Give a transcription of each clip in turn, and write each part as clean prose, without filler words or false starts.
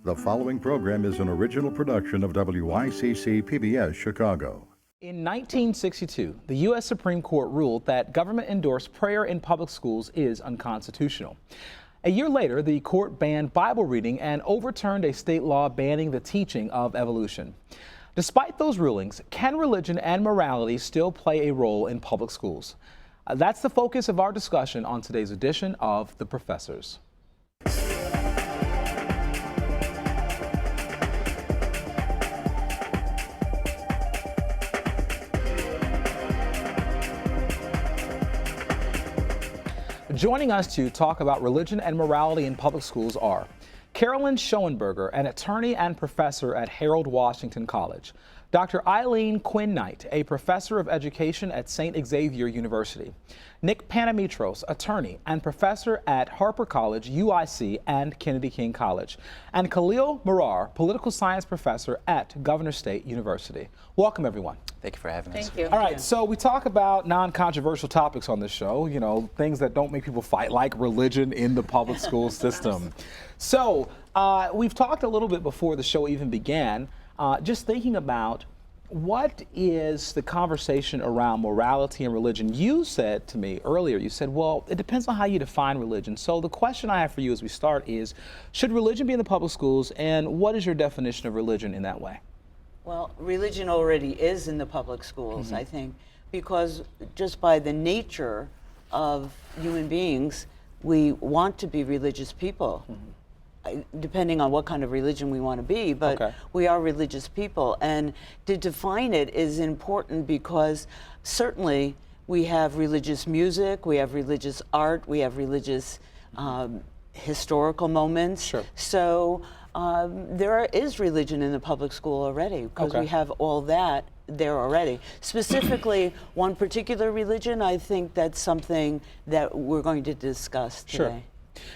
The following program is an original production of WICC PBS Chicago. In 1962, the U.S. Supreme Court ruled that government-endorsed prayer in public schools is unconstitutional. A year later, the court banned Bible reading and overturned a state law banning the teaching of evolution. Despite those rulings, can religion and morality still play a role in public schools? That's the focus of our discussion on today's edition of The Professors. Joining us to talk about religion and morality in public schools are Carolyn Schoenberger, an attorney and professor at Harold Washington College; Dr. Eileen Quinn Knight, a professor of education at St. Xavier University; Nick Panamitros, attorney and professor at Harper College, UIC, and Kennedy King College; and Khalil Murar, political science professor at Governor State University. Welcome, everyone. Thank you for having us. Thank you. All right, so we talk about non-controversial topics on this show, you know, things that don't make people fight, like religion in the public school system. So we've talked a little bit before the show even began, just thinking about what is the conversation around morality and religion. You said to me earlier, you said, well, it depends on how you define religion. So the question I have for you as we start is, should religion be in the public schools, and what is your definition of religion in that way? Well, religion already is in the public schools, I think, because just by the nature of human beings, we want to be religious people, depending on what kind of religion we want to be, but we are religious people. And to define it is important because certainly we have religious music, we have religious art, we have religious historical moments. Sure. So there is religion in the public school already because we have all that there already. Specifically, one particular religion, I think that's something that we're going to discuss today. Sure.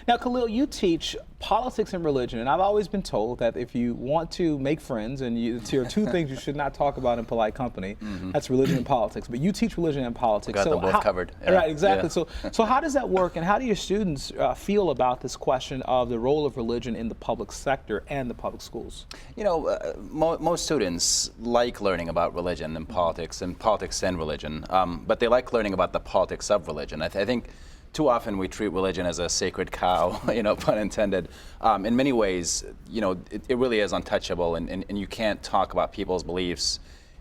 Now, Khalil, you teach politics and religion, and I've always been told that if you want to make friends, and there are two things you should not talk about in polite company, that's religion and politics. But you teach religion and politics. Got them both covered. Yeah. Right, exactly. Yeah. So how does that work, and how do your students feel about this question of the role of religion in the public sector and the public schools? You know, most students like learning about religion and politics and religion, but they like learning about the politics of religion. I think too often we treat religion as a sacred cow, you know, pun intended. In many ways, you know, it really is untouchable, and you can't talk about people's beliefs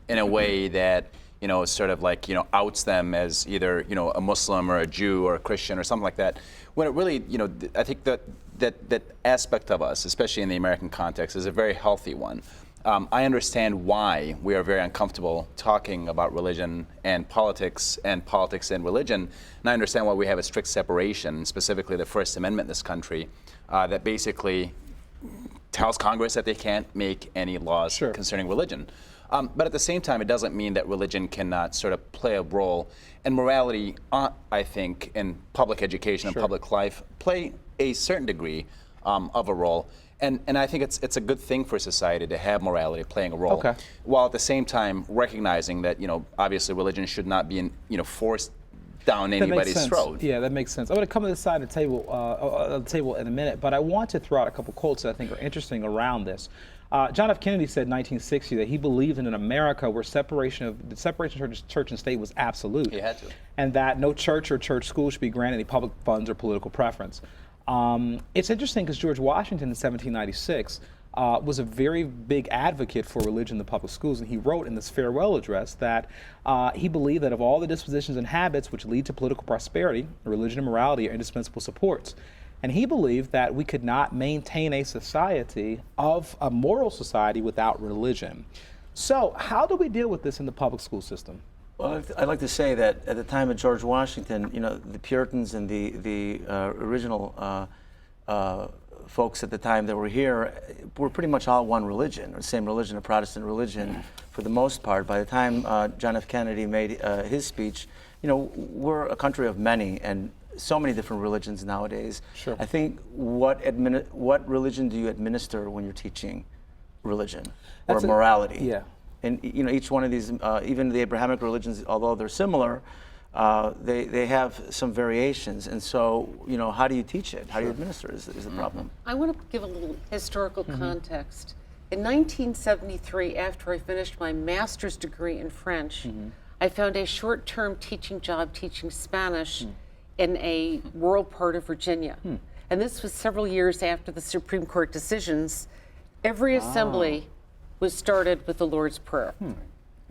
in a way that, you know, sort of like, you know, outs them as either, you know, a Muslim or a Jew or a Christian or something like that. When it really, you know, I think that aspect of us, especially in the American context, is a very healthy one. I understand why we are very uncomfortable talking about religion and politics and religion, and I understand why we have a strict separation, specifically the First Amendment in this country, that basically tells Congress that they can't make any laws concerning religion. But at the same time, it doesn't mean that religion cannot sort of play a role, and morality, I think, in public education and public life, play a certain degree of a role. And I think it's a good thing for society to have morality playing a role, while at the same time recognizing that, you know, obviously religion should not be, you know, forced down anybody's throat. Yeah, that makes sense. I'm going to come to the side of the table in a minute, but I want to throw out a couple quotes that I think are interesting around this. John F. Kennedy said in 1960 that he believed in an America where the separation of church and state was absolute. He had to. And that no church or church school should be granted any public funds or political preference. It's interesting because George Washington in 1796 was a very big advocate for religion in the public schools, and he wrote in this farewell address that he believed that of all the dispositions and habits which lead to political prosperity, religion and morality are indispensable supports. And he believed that we could not maintain a society of a moral society without religion. So how do we deal with this in the public school system? Well, I'd like to say that at the time of George Washington, you know, the Puritans and the original folks at the time that were here were pretty much all one religion, or the same religion, a Protestant religion, for the most part. By the time John F. Kennedy made his speech, you know, we're a country of many and so many different religions nowadays. Sure. I think what religion do you administer when you're teaching religion or morality? Yeah. And you know, each one of these, even the Abrahamic religions, although they're similar, they have some variations. And so, how do you teach it? How do you administer it is the problem. I want to give a little historical context. In 1973, after I finished my master's degree in French, I found a short-term teaching job teaching Spanish in a rural part of Virginia. And this was several years after the Supreme Court decisions. Every assembly was started with the Lord's Prayer.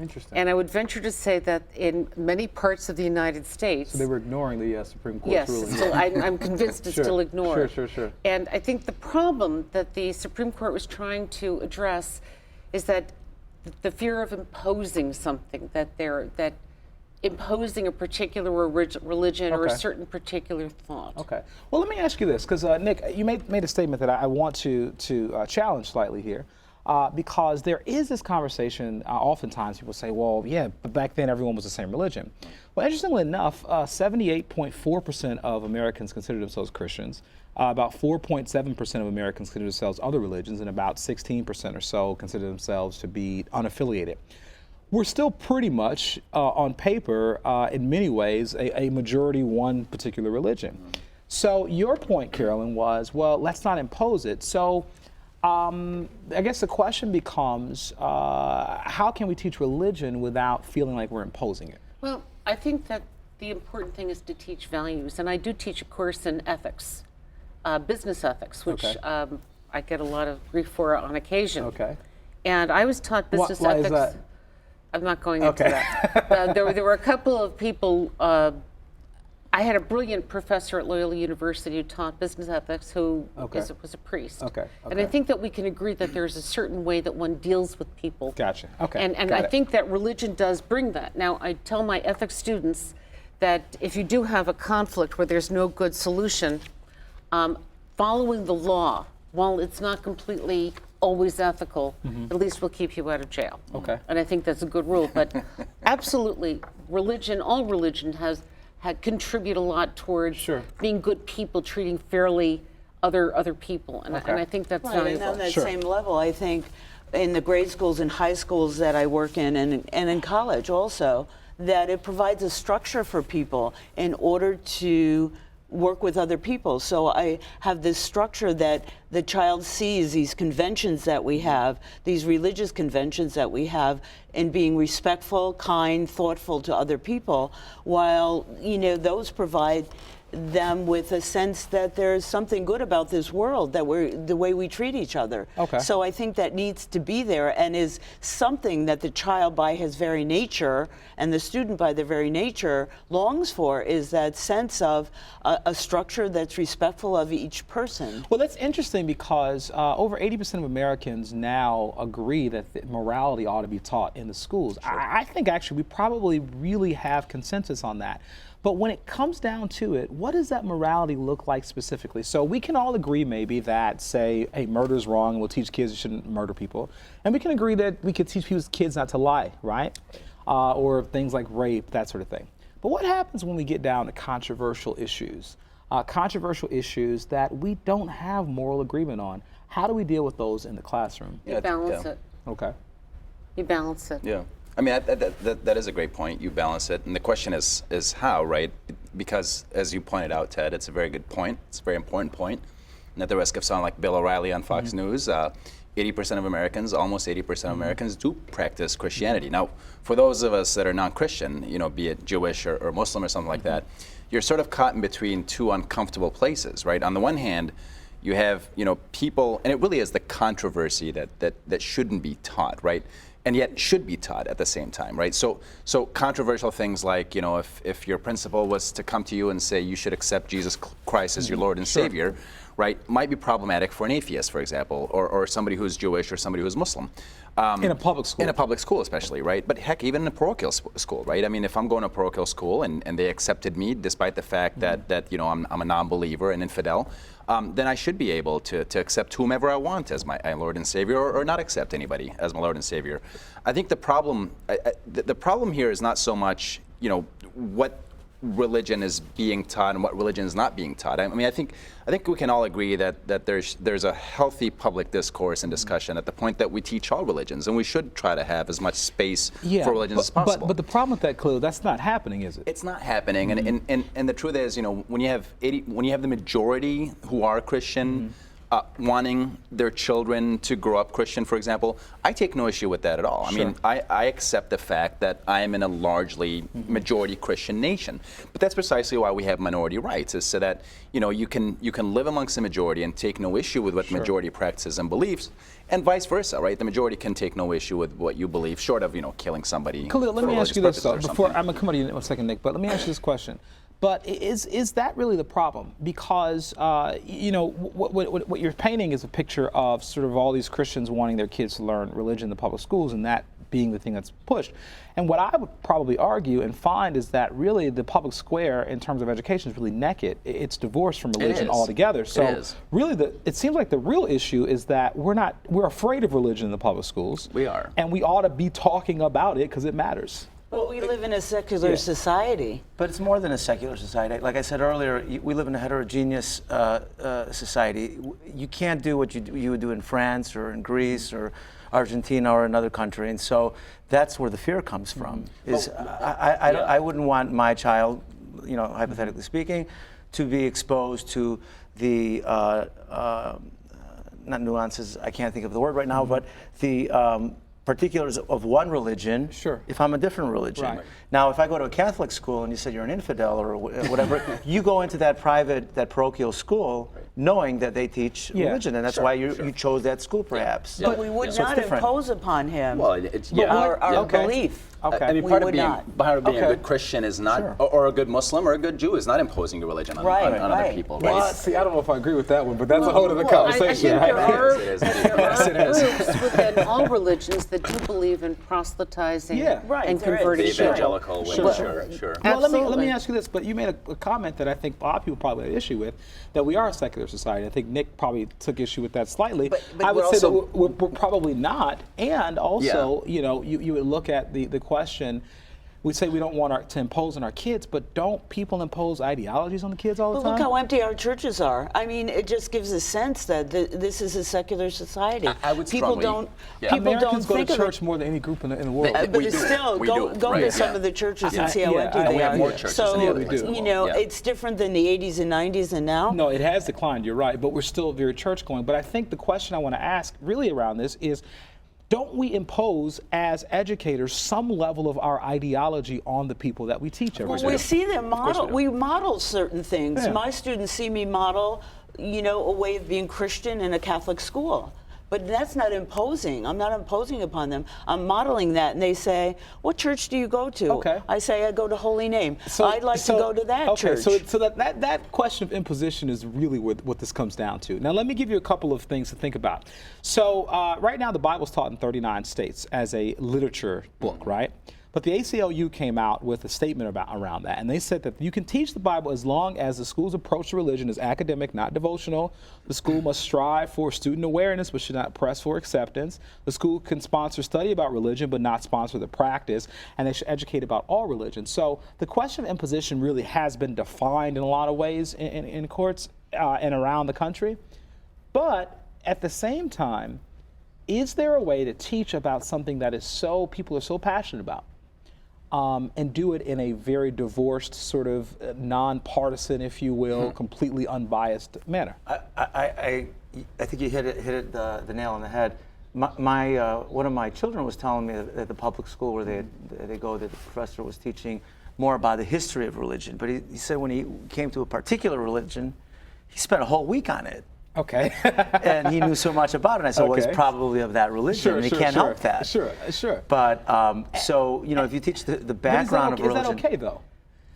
Interesting. And I would venture to say that in many parts of the United States, So they were ignoring the Supreme Court's yes, ruling. still, I'm convinced it's still ignored. Sure. And I think the problem that the Supreme Court was trying to address is that the fear of imposing something, that imposing a particular religion or a Okay. certain particular thought. Okay. Well, let me ask you this, because Nick, you made a statement that I want to challenge slightly here, because there is this conversation. Oftentimes, people say, "Well, yeah, but back then everyone was the same religion." Well, interestingly enough, 78.4% of Americans consider themselves Christians. About 4.7% of Americans consider themselves other religions, and about 16% or so consider themselves to be unaffiliated. We're still pretty much, on paper, in many ways, a majority one particular religion. So your point, Carolyn, was, well, let's not impose it. So I guess the question becomes, how can we teach religion without feeling like we're imposing it? Well, I think that the important thing is to teach values. And I do teach a course in ethics, business ethics, which Okay. I get a lot of grief for on occasion. Okay. And I was taught business Why is ethics. that? I'm not going into Okay. that. There were a couple of people. I had a brilliant professor at Loyola University who taught business ethics who Okay. was a priest. Okay, And I okay. think that we can agree that there's a certain way that one deals with people. Gotcha. Okay. And got I it. think that religion does bring that. Now, I tell my ethics students that if you do have a conflict where there's no good solution, following the law, while it's not completely always ethical, at least will keep you out of jail. Okay. And I think that's a good rule. But absolutely, religion, all religion had contribute a lot towards Sure. being good people, treating fairly other people. And, Okay. and I think that's Right, and valuable. on that Sure. same level, I think in the grade schools and high schools that I work in and in college also, that it provides a structure for people in order to work with other people. So I have this structure that the child sees these conventions that we have, these religious conventions that we have, in being respectful, kind, thoughtful to other people, while, those provide them with a sense that there's something good about this world, that the way we treat each other. Okay. So I think that needs to be there and is something that the child by his very nature and the student by their very nature longs for, is that sense of a structure that's respectful of each person. Well, that's interesting because over 80% of Americans now agree that morality ought to be taught in the schools. I think actually we probably really have consensus on that. But when it comes down to it, what does that morality look like specifically? So we can all agree maybe that, say, hey, murder is wrong, and we'll teach kids you shouldn't murder people. And we can agree that we could teach kids not to lie, right? Or things like rape, that sort of thing. But what happens when we get down to controversial issues? Controversial issues that we don't have moral agreement on. How do we deal with those in the classroom? You balance yeah. it. Okay. You balance it. Yeah. I mean, that is a great point. You balance it. And the question is how, right? Because, as you pointed out, Ted, it's a very good point. It's a very important point. And at the risk of sounding like Bill O'Reilly on Fox News, 80% of Americans, almost 80% of Americans do practice Christianity. Now, for those of us that are non-Christian, be it Jewish or Muslim or something like that, you're sort of caught in between two uncomfortable places, right? On the one hand, you have, people, and it really is the controversy that shouldn't be taught, right? And yet should be taught at the same time, right? So controversial things like, if your principal was to come to you and say you should accept Jesus Christ as your Lord and Savior, right, might be problematic for an atheist, for example, or somebody who's Jewish or somebody who's Muslim. In a public school. In a public school especially, right? But heck, even in a parochial school, right? I mean, if I'm going to a parochial school and they accepted me despite the fact that I'm a non-believer, an infidel, then I should be able to accept whomever I want as my Lord and Savior, or not accept anybody as my Lord and Savior. I think the problem here is not so much, what religion is being taught and what religion is not being taught. I mean, I think we can all agree that there's a healthy public discourse and discussion at the point that we teach all religions, and we should try to have as much space for religions as possible. But the problem with that, Khalil, that's not happening, is it? It's not happening, and the truth is, when you have the majority who are Christian. Wanting their children to grow up Christian, for example, I take no issue with that at all. I mean, I accept the fact that I am in a largely majority Christian nation. But that's precisely why we have minority rights, is so that you can live amongst the majority and take no issue with what the majority practices and believes, and vice versa, right? The majority can take no issue with what you believe, short of killing somebody. Khalil, let for me ask religious you this purposes though. or Before something. I'm gonna come to you in a second, Nick. But let me ask you this question. But is that really the problem? Because what you're painting is a picture of sort of all these Christians wanting their kids to learn religion in the public schools, and that being the thing that's pushed. And what I would probably argue and find is that really the public square in terms of education is really naked. It's divorced from religion is. altogether. So It is. really, it seems like the real issue is that we're afraid of religion in the public schools. We are. And we ought to be talking about it because it matters. But we live in a secular society. But it's more than a secular society. Like I said earlier, we live in a heterogeneous society. You can't do what you would do in France or in Greece or Argentina or another country, and so that's where the fear comes from. I wouldn't want my child, hypothetically speaking, to be exposed to the not nuances. I can't think of the word right now, but the particulars of one religion. Sure. If I'm a different religion. Right. Now, if I go to a Catholic school and you said you're an infidel or whatever, you go into that parochial school knowing that they teach religion, and that's why you chose that school, perhaps. But we would So it's not different. impose upon him Well, it's our Okay. belief. Okay. I mean, We part of would being not. a Okay. good Christian is not, or a good Muslim or a good Jew is not imposing your religion on, Right, on other right. people, Well, right? see, I don't know if I agree with that one, but that's a whole other Well, conversation. I think there It is, it is. are groups within all religions that do believe in proselytizing Yeah. Right, and there is. converting The children. evangelical wing, Sure. sure. Well, let me Absolutely. ask you this, but you made a comment that I think a lot of people probably had an issue with, that we are a secular society. I think Nick probably took issue with that slightly. But I would we're say that also- we're probably not. And also, you would look at the question, we say we don't want to impose on our kids, but don't people impose ideologies on the kids all the But time? look how empty our churches are. I mean, it just gives a sense that this is a secular society. I would people strongly- don't. Yeah. People Americans don't go to think church more than any group in the world. But We it's do. still, We go do. to Right, some yeah. of the churches Yeah. and see how Yeah, empty and they we have are. more churches so, than Yeah, we do. Yeah. it's different than the 80s and 90s and now. No, it has declined, you're right, but we're still very church going. But I think the question I want to ask really around this is, don't we impose as educators some level of our ideology on the people that we teach every Well, day? we see them model. do. We model certain things. Yeah. My students see me model, a way of being Christian in a Catholic school. But that's not imposing. I'm not imposing upon them. I'm modeling that, and they say, "What church do you go to?" Okay. I say, "I go to Holy Name." I'd like to go to that church. So that question of imposition is really what this comes down to. Now, let me give you a couple of things to think about. So right now, the Bible's taught in 39 states as a literature book, right? But the ACLU came out with a statement around that, and they said that you can teach the Bible as long as the school's approach to religion is academic, not devotional. The school must strive for student awareness, but should not press for acceptance. The school can sponsor study about religion, but not sponsor the practice, and they should educate about all religions. So the question of imposition really has been defined in a lot of ways in courts and around the country. But at the same time, is there a way to teach about something that people are so passionate about? And do it in a very divorced, sort of nonpartisan, if you will, completely unbiased manner. I think you hit the nail on the head. One of my children was telling me that at the public school where they go, that the professor was teaching more about the history of religion. But he said when he came to a particular religion, he spent a whole week on it. Okay. And he knew so much about it. And I said, well, Okay. it's probably of that religion, and he can't help that. Sure. But so if you teach the background of religion, is that okay though?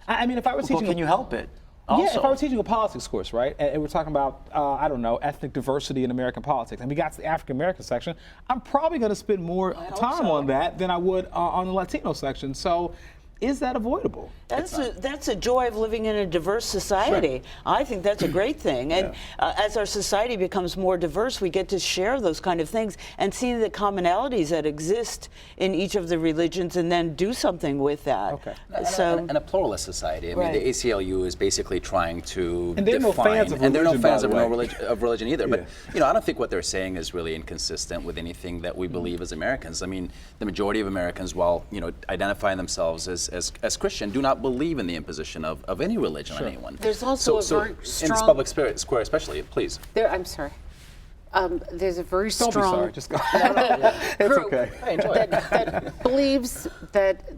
I mean, if I was well, teaching, can you help it? Also, yeah, if I were teaching a politics course, right, and we're talking about, I don't know, ethnic diversity in American politics, and we got to the African American section, I'm probably going to spend more time on that than I would on the Latino section. So is that avoidable? That's a joy of living in a diverse society. I think that's a great thing. And as our society becomes more diverse, we get to share those kind of things and see the commonalities that exist in each of the religions, and then do something with that. Okay. So, And a pluralist society. I mean, Right. the ACLU is basically trying to And they're no define, fans of and they're no religion, by fans the of, way. of religion either. Yeah. But I don't think what they're saying is really inconsistent with anything that we believe as Americans. I mean, the majority of Americans, while identifying themselves as Christian, do not believe in the imposition of any religion on anyone. There's also a very in this strong- public square, especially, please. I'm sorry. There's a very Don't strong be sorry. Just go. It's group okay. that believes that,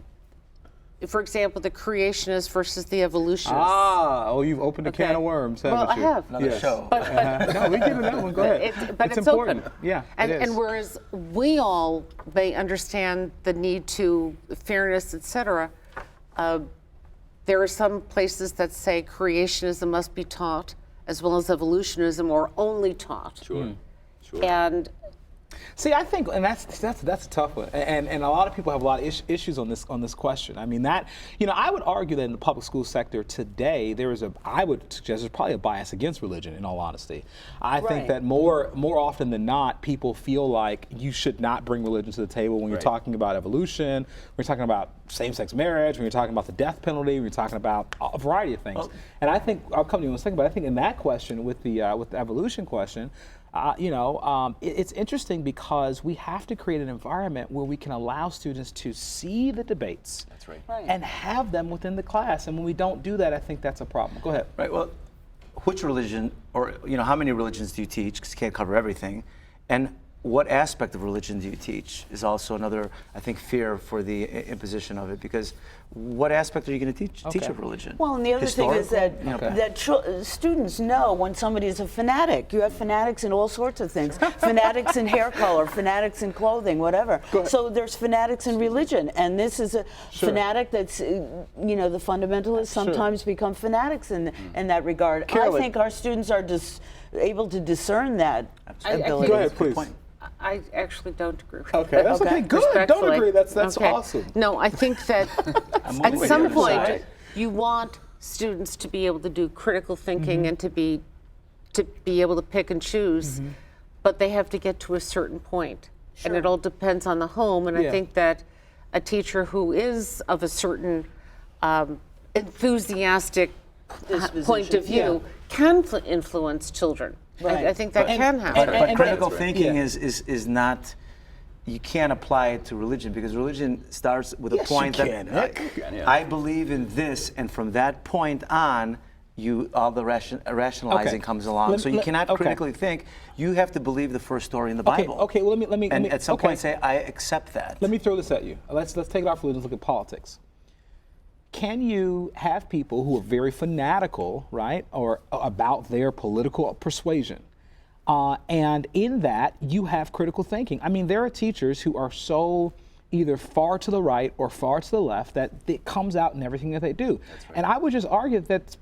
for example, the creationists versus the evolutionists. You've opened a can Okay. of worms, haven't Well, I you? have. Another show. No, we get into that one. Go ahead. But it's important. open. Yeah, and, it is. and whereas we all may understand the need to fairness, etc., there are some places that say creationism must be taught, as well as evolutionism, or only taught. Sure. And See, I think, and that's a tough one, and a lot of people have a lot of issues on this question. I mean, that I would argue that in the public school sector today, I would suggest there's probably a bias against religion. In all honesty, I think Right. that more often than not, people feel like you should not bring religion to the table when you're Right. talking about evolution, when you're talking about same-sex marriage, when you're talking about the death penalty, when you're talking about a variety of things. And I think I'll come to you in a second, but I think in that question with the evolution question. It's interesting because we have to create an environment where we can allow students to see the debates. That's right. Right. And have them within the class. And when we don't do that, I think that's a problem. Go ahead. Right. Well, which religion, or how many religions do you teach? Because you can't cover everything. And what aspect of religion do you teach is also another, I think, fear for the imposition of it. Because what aspect are you going to teach Okay. of religion? well, and the other thing is that Okay. students know when somebody is a fanatic. You have fanatics in all sorts of things. Fanatics in hair color, fanatics in clothing, whatever. So there's fanatics in religion, and this is a fanatic that's, the fundamentalists sometimes become fanatics in that regard. Carolyn. I think our students are just able to discern that I ability. Go ahead, please. I actually don't agree. Okay, that's okay. Good. Don't Respectfully. agree. That's Okay. awesome. No, I think that at with some you. point Right. you want students to be able to do critical thinking and to be able to pick and choose, but they have to get to a certain point. And it all depends on the home. And Yeah. I think that a teacher who is of a certain enthusiastic point of view can influence children. I think that can happen. But critical thinking is not. You can't apply it to religion because religion starts with a Yes, you point can, that Nick. I believe in this, and from that point on, all the rationalizing Okay. comes along. Let- So you let- cannot okay. critically think. You have to believe the first story in the Okay, Bible. okay, well, let me And at some okay. point say, I accept that. Let me throw this at you. Let's take it off religion. Let's look at politics. Can you have people who are very fanatical, right, or about their political persuasion, and in that you have critical thinking? I mean, there are teachers who are so either far to the right or far to the left that it comes out in everything that they do. And I would just argue that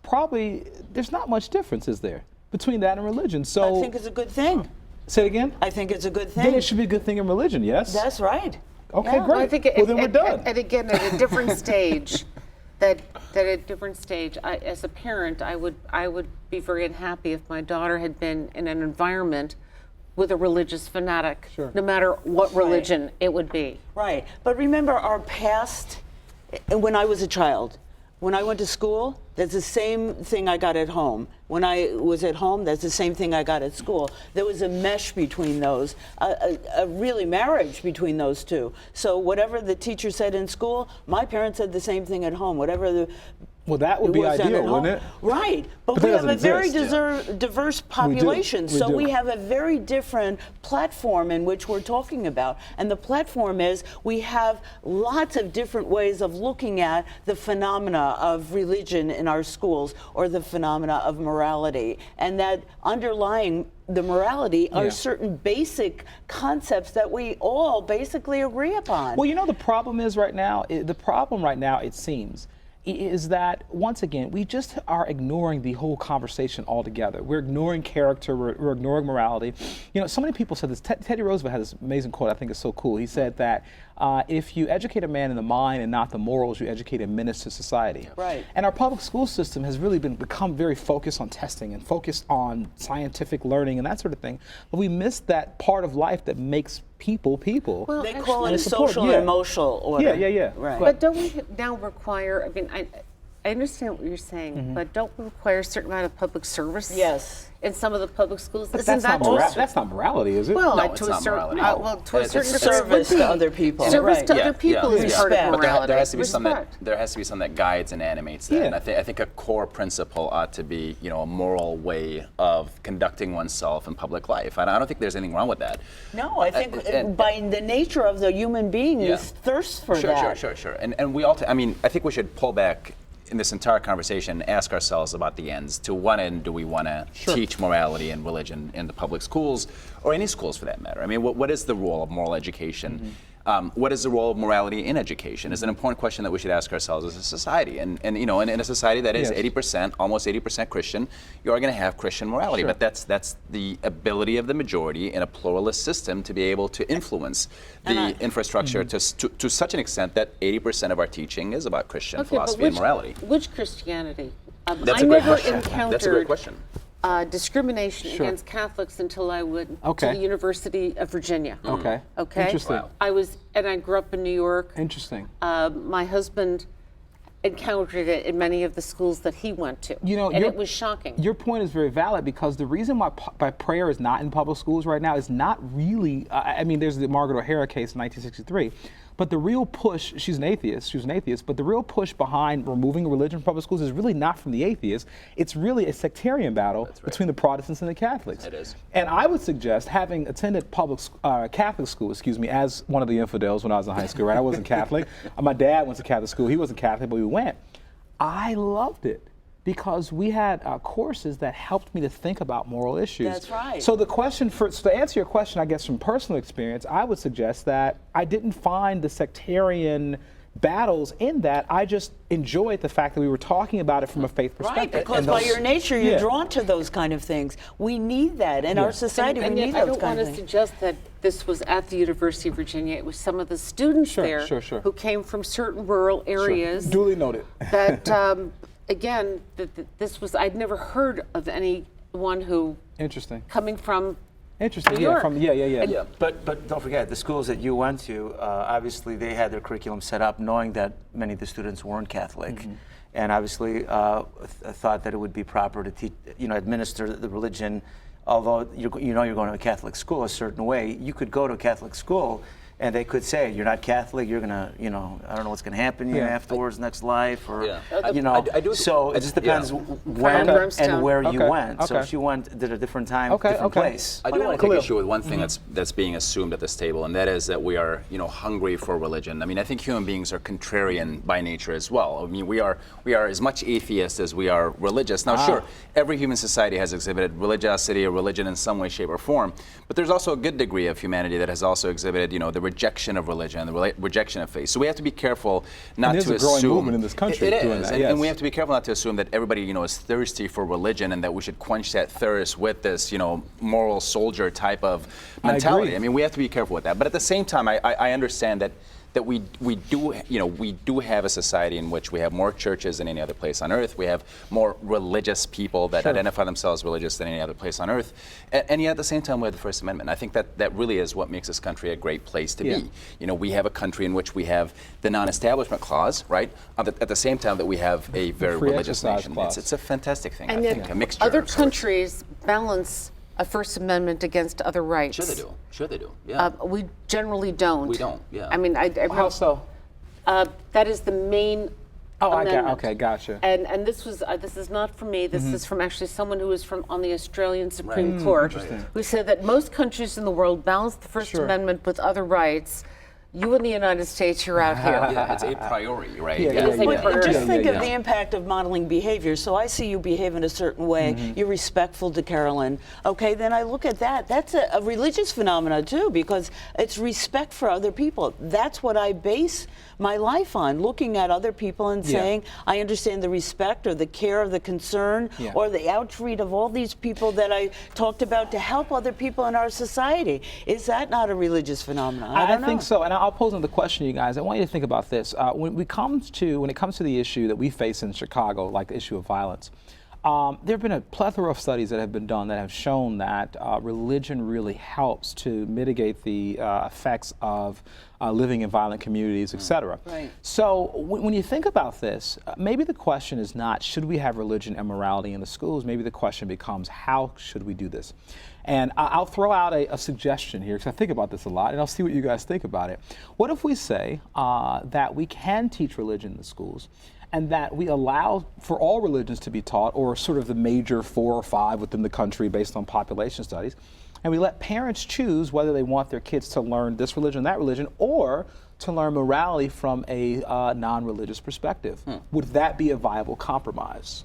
there's not much difference, is there, between that and religion? So I think it's a good thing. say it again. I think it's a good thing. Then it should be a good thing in religion, yes? That's right. Okay, Yeah. great. I think well, then we're done. And again, at a different stage, that at a different stage, as a parent, I would be very unhappy if my daughter had been in an environment with a religious fanatic, Sure. no matter what religion it would be. Right. But remember our past, when I was a child, when I went to school, that's the same thing I got at home. When I was at home, that's the same thing I got at school. There was a mesh between those, a really marriage between those two. So whatever the teacher said in school, my parents said the same thing at home. Whatever the Well, that would be was done ideal, at home. wouldn't it? Right. But But we that have a doesn't very exist. diverse population. We So do. we have a very different platform in which we're talking about. And the platform is we have lots of different ways of looking at the phenomena of religion in our schools or the phenomena of morality. And that underlying the morality are Yeah. certain basic concepts that we all basically agree upon. Well, the problem is right now, it seems, is that, once again, we just are ignoring the whole conversation altogether. We're ignoring character, we're ignoring morality. You know, so many people said this. Teddy Roosevelt had this amazing quote I think is so cool. He said that if you educate a man in the mind and not the morals, you educate a menace to society. Right. And our public school system has really become very focused on testing and focused on scientific learning and that sort of thing. But we miss that part of life that makes people people. Well, They call it And support, social yeah. and emotional order. Yeah. Right. But don't we now require, I mean, I understand what you're saying, but don't we require a certain amount of public service? Yes. In some of the public schools? But Isn't that just? that's not morality, is it? Well, No, to it's a not certain, morality. well, to a It's certain service extent, it would to be. other people. Service Right. to other people is part of Respect. But morality. there has to be some that Respect. there has to be something that guides and animates that. Yeah. And I think a core principle ought to be, you know, a moral way of conducting oneself in public life. And I don't think there's anything wrong with that. No, I think and- by the nature of the human being Yeah. is thirst for Sure, that. sure. And we all, I mean, I think we should pull back in this entire conversation and ask ourselves about the ends. To what end do we want to teach morality and religion in the public schools, or any schools for that matter? I mean, what is the role of moral education? What is the role of morality in education? Is an important question that we should ask ourselves as a society. And you know, in a society that is Yes. 80%, almost 80% Christian, you are going to have Christian morality. Sure. But that's the ability of the majority in a pluralist system to be able to influence the infrastructure to such an extent that 80% of our teaching is about Christian Okay, but philosophy and morality. Which Christianity? That's I a great never question. encountered That's a great question. discrimination Sure. against Catholics until I went Okay. to the University of Virginia. Okay. Okay. Interesting. Wow. I grew up in New York. Interesting. My husband encountered it in many of the schools that he went to. You know, and your- it was shocking. Your point is very valid, because the reason why prayer is not in public schools right now is not really, I mean, there's the Margaret O'Hara case in 1963, but the real push, she was an atheist, but the real push behind removing religion from public schools is really not from the atheists. It's really a sectarian battle between the Protestants and the Catholics. It is. And I would suggest, having attended Catholic school, as one of the infidels when I was in high school, right? I wasn't Catholic. My dad went to Catholic school. He wasn't Catholic, but we went. I loved it, because we had courses that helped me to think about moral issues. That's right. So the question so to answer your question, I guess from personal experience, I would suggest that I didn't find the sectarian battles in that. I just enjoyed the fact that we were talking about it from a faith Right, perspective. because And by those- your nature, you're Yeah. drawn to those kind of things. We need that in our society. and we yet need I those don't kind want of to things. suggest that this was at the University of Virginia. It was some of the students Sure, there sure. who came from certain rural areas. Duly noted. That again, that this was, I'd never heard of anyone who Interesting. coming from Interesting. New Yeah. York. From yeah. But don't forget, the schools that you went to, obviously they had their curriculum set up knowing that many of the students weren't Catholic. And obviously thought that it would be proper to teach, administer the religion. Although you're going to a Catholic school a certain way, you could go to a Catholic school and they could say, you're not Catholic, you're gonna, I don't know what's gonna happen to you Yeah. afterwards, next life, or, Yeah. I do- so it just depends yeah. when Brimstone. and where you Okay, went. So okay. if you went at a different time, Okay, different okay. place. I do want to Khalil. take issue with one thing that's being assumed at this table, and that is that we are, hungry for religion. I mean, I think human beings are contrarian by nature as well. I mean, we are as much atheist as we are religious. Now, sure, every human society has exhibited religiosity or religion in some way, shape, or form, but there's also a good degree of humanity that has also exhibited, the rejection of religion, the rejection of faith. So we have to be careful not there's to a growing assume movement in this country It doing is, that, and yes. we have to be careful not to assume that everybody, is thirsty for religion, and that we should quench that thirst with this, moral soldier type of mentality. agree. I mean, we have to be careful with that. But at the same time, I understand that we do have a society in which we have more churches than any other place on earth. We have more religious people that identify themselves religious than any other place on earth. And yet at the same time, we have the First Amendment. I think that really is what makes this country a great place to be. We have a country in which we have the non-establishment clause, right? At the same time that we have a very free religious exercise nation. clause. It's a fantastic thing, and I yet think, a mixture other of sorts. countries balance a First Amendment against other rights. Sure they do. Yeah. We generally don't. We don't, yeah. I mean, How so? that is the main Oh, amendment. okay, gotcha. And this is not from me. This is from actually someone who is on the Australian Supreme Court, who said that most countries in the world balance the First Sure. Amendment with other rights. You in the United States, you're out here. Yeah, it's a priority, right? Yeah, It is a yeah. priority. Just think Yeah, of yeah. the impact of modeling behavior. So I see you behave in a certain way. You're respectful to Carolyn. Okay, then I look at that. That's a religious phenomena too, because it's respect for other people. That's what I base my life on, looking at other people and Yeah. saying, I understand the respect or the care or the concern Yeah. or the outreach of all these people that I talked about to help other people in our society. Is that not a religious phenomenon? I don't know. think so, and I'll pose another question to you guys. I want you to think about this. When it comes to the issue that we face in Chicago, like the issue of violence, there have been a plethora of studies that have been done that have shown that religion really helps to mitigate the effects of living in violent communities, et cetera. Right. So when you think about this, maybe the question is not should we have religion and morality in the schools? Maybe the question becomes how should we do this? And I'll throw out a suggestion here because I think about this a lot, and I'll see what you guys think about it. What if we say that we can teach religion in the schools, and that we allow for all religions to be taught, or sort of the major 4 or 5 within the country based on population studies, and we let parents choose whether they want their kids to learn this religion, that religion, or to learn morality from a non-religious perspective. Would that be a viable compromise?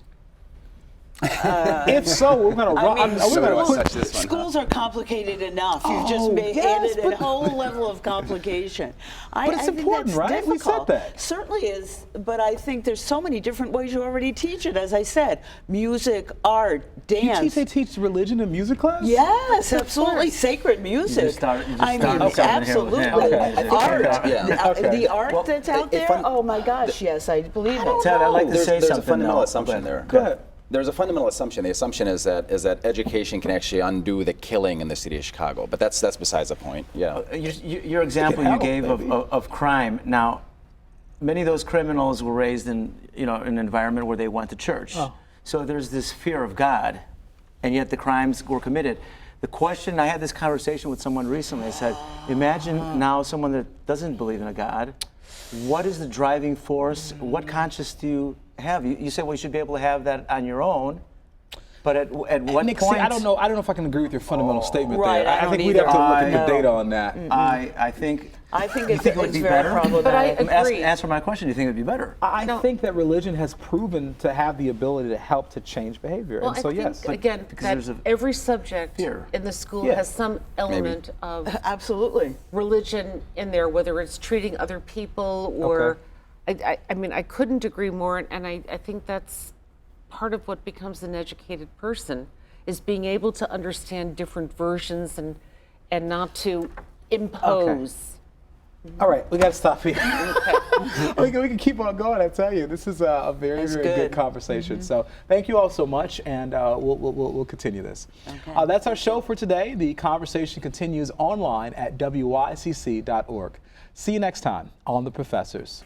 If so, we're going to touch this one, schools are complicated enough. You've just yes, added a whole level of complication. But it's important, right? We said that. Certainly is, but I think there's so many different ways you already teach it. As I said, music, art, dance. They teach religion in music class? Yes, absolutely. Sacred music. just started I mean, something here absolutely. with him. Okay. Art. Yeah. The art that's out if there. I'm- Oh my gosh, yes, I believe it. Ted, I'd like to There's say a something. fundamental though. assumption there. Go ahead. There's a fundamental assumption. The assumption is that education can actually undo the killing in the city of Chicago. But that's besides the point. Yeah. Your example you help, gave maybe. of crime. Now, many of those criminals were raised in an environment where they went to church. So there's this fear of God, and yet the crimes were committed. The question, I had this conversation with someone recently. I said, imagine now someone that doesn't believe in a God. What is the driving force? What conscience do you have? You say, well, you should be able to have that on your own. But at what Nick, point? see, I don't know if I can agree with your fundamental statement Right, there. I I don't think we'd have to look at either. the data on that. I think. I think You it's, think it would it's be very better? problematic. But I agree. Answer my question. Do you think it would be better? I No. think that religion has proven to have the ability to help to change behavior. Well, and so, I think, yes. again, because that there's a every subject fear. in the school Yeah. has some element of Absolutely. religion in there, whether it's treating other people or, I mean, I couldn't agree more, and I think that's part of what becomes an educated person, is being able to understand different versions and not to impose. All right, we got to stop here. we can keep on going, I tell you. This is a very, That's very good good. conversation. So thank you all so much, and we'll continue this. Okay. That's our show for today. The conversation continues online at wycc.org. See you next time on The Professors.